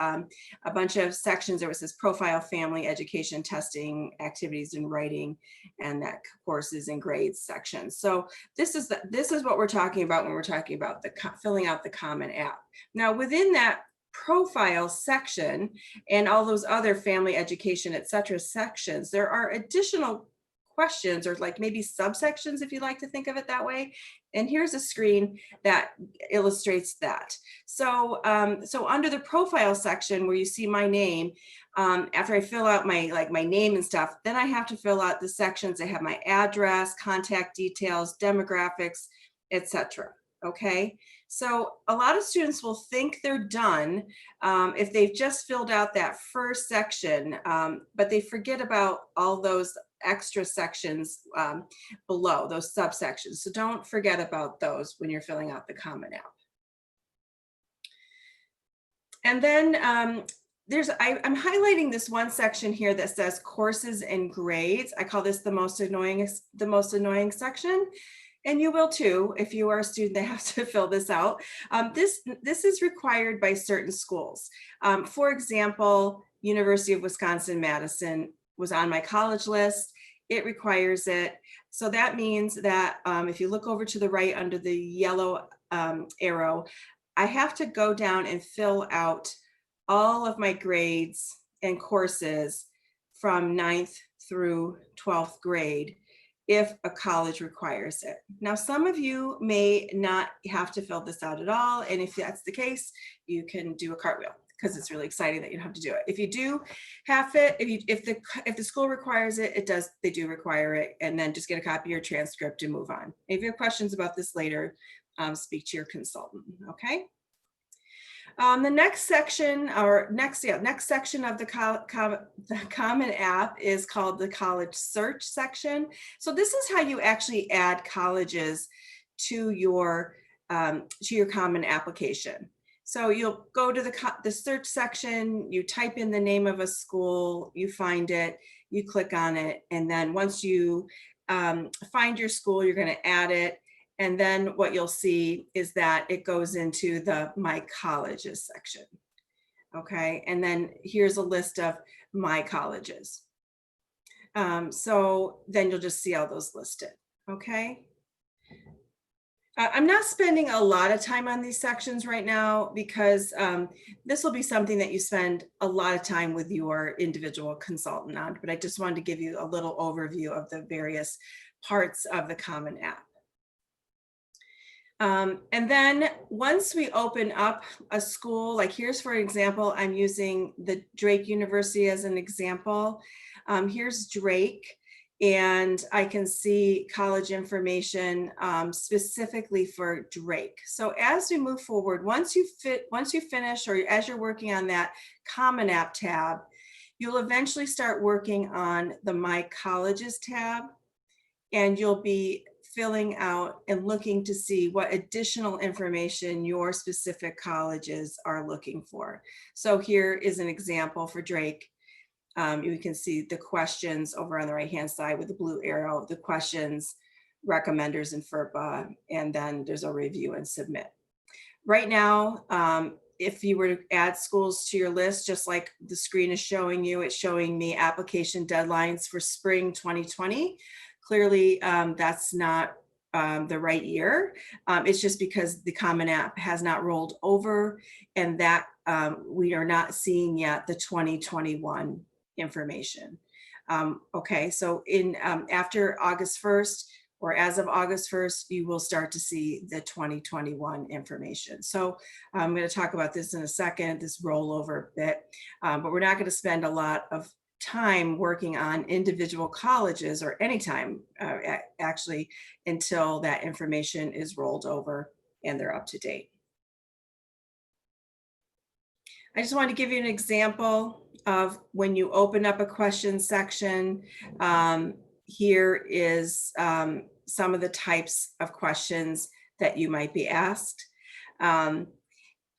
a bunch of sections. There was this profile, family, education, testing, activities and writing, and that courses and grades section. So this is what we're talking about when we're talking about filling out the Common App. Now within that profile section and all those other family, education, etc. sections, there are additional questions, or like maybe subsections, if you like to think of it that way. And here's a screen that illustrates that. So so under the profile section where you see my name, after I fill out my name and stuff, then I have to fill out the sections that have my address, contact details, demographics, etc. Okay, so a lot of students will think they're done if they've just filled out that first section, but they forget about all those extra sections below, those subsections. So don't forget about those when you're filling out the Common App. And then I'm highlighting this one section here that says courses and grades. I call this the most annoying section. And you will too, if you are a student that has to fill this out. This is required by certain schools. For example, University of Wisconsin-Madison was on my college list. It requires it. So that means that if you look over to the right under the yellow arrow, I have to go down and fill out all of my grades and courses from 9th through 12th grade if a college requires it. Now, some of you may not have to fill this out at all. And if that's the case, you can do a cartwheel because it's really exciting that you don't have to do it. If you do have it, if the school requires it, they do require it, and then just get a copy of your transcript and move on. If you have questions about this later, speak to your consultant, okay? The next section, next section of the Common App is called the College Search section. So this is how you actually add colleges to your Common application. So you'll go to the search section, you type in the name of a school, you find it, you click on it, and then once you find your school, you're going to add it. And then what you'll see is that it goes into the My Colleges section. Okay, and then here's a list of my colleges. So then you'll just see all those listed. Okay. I'm not spending a lot of time on these sections right now because this will be something that you spend a lot of time with your individual consultant on, but I just wanted to give you a little overview of the various parts of the Common App. And then once we open up a school, like here's, for example, I'm using the Drake University as an example. Here's Drake, and I can see college information specifically for Drake. So as we move forward, once you finish, or as you're working on that Common App tab, you'll eventually start working on the My Colleges tab, and you'll be filling out and looking to see what additional information your specific colleges are looking for. So here is an example for Drake. You can see the questions over on the right-hand side with the blue arrow, the questions, recommenders, and FERPA, and then there's a review and submit. Right now, if you were to add schools to your list, just like the screen is showing you, it's showing me application deadlines for spring 2020. Clearly, that's not the right year. It's just because the Common App has not rolled over, and that we are not seeing yet the 2021 information. Okay, so in after August 1st, or as of August 1st, you will start to see the 2021 information. So I'm going to talk about this in a second, this rollover bit, but we're not going to spend a lot of time working on individual colleges, or any time actually, until that information is rolled over and they're up to date. I just want to give you an example of when you open up a question section. Here is some of the types of questions that you might be asked.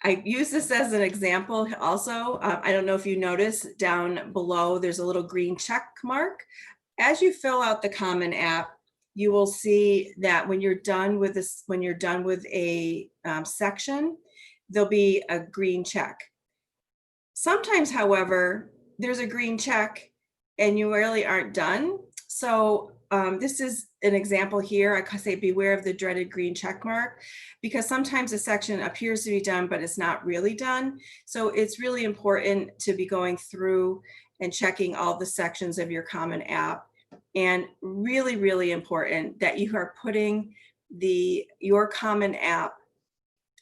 I use this as an example also. I don't know if you notice down below, there's a little green check mark. As you fill out the Common App, you will see that when you're done with this, when you're done with a section, there'll be a green check. Sometimes, however, there's a green check and you really aren't done. So this is an example here. I say beware of the dreaded green check mark, because sometimes a section appears to be done, but it's not really done. So it's really important to be going through and checking all the sections of your Common App. And really, really important that you are putting your Common App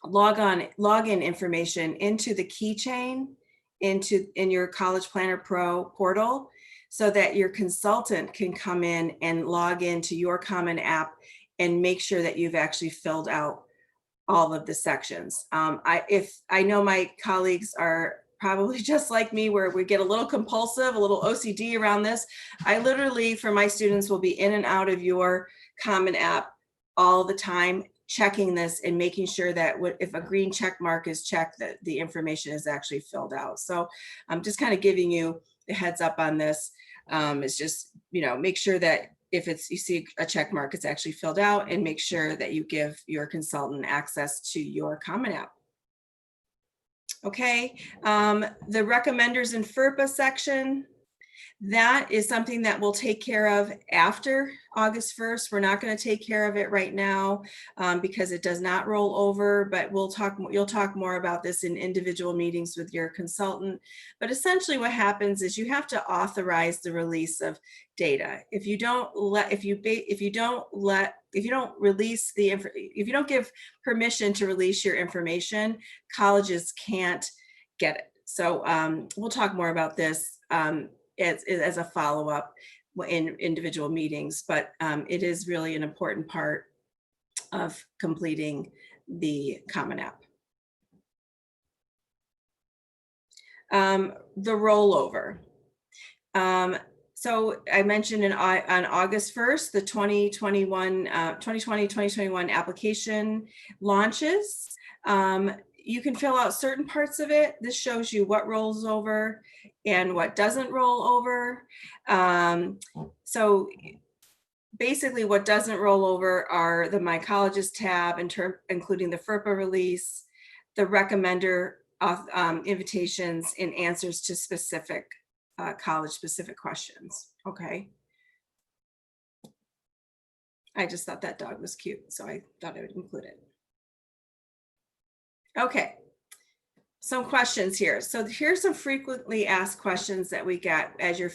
login information into the keychain in your College Planner Pro portal, so that your consultant can come in and log into your Common App and make sure that you've actually filled out all of the sections. I know my colleagues are probably just like me, where we get a little compulsive, a little OCD around this. I literally, for my students, will be in and out of your Common App all the time, checking this and making sure that if a green check mark is checked, that the information is actually filled out. So I'm just kind of giving you a heads up on this. It's just, make sure that if you see a check mark, it's actually filled out, and make sure that you give your consultant access to your Common App. Okay, the recommenders in FERPA section, that is something that we'll take care of after August 1st. We're not going to take care of it right now because it does not roll over, but you'll talk more about this in individual meetings with your consultant. But essentially what happens is you have to authorize the release of data. If you don't give permission to release your information, colleges can't get it. So we'll talk more about this as a follow-up in individual meetings, but it is really an important part of completing the Common App. The rollover. So I mentioned on August 1st, the 2020-2021 application launches. You can fill out certain parts of it. This shows you what rolls over and what doesn't roll over. So basically what doesn't roll over are the My Colleges tab, including the FERPA release, the recommender invitations, and answers to specific college-specific questions. Okay. I just thought that dog was cute, so I thought I would include it. Okay, some questions here. So here's some frequently asked questions that we get as you're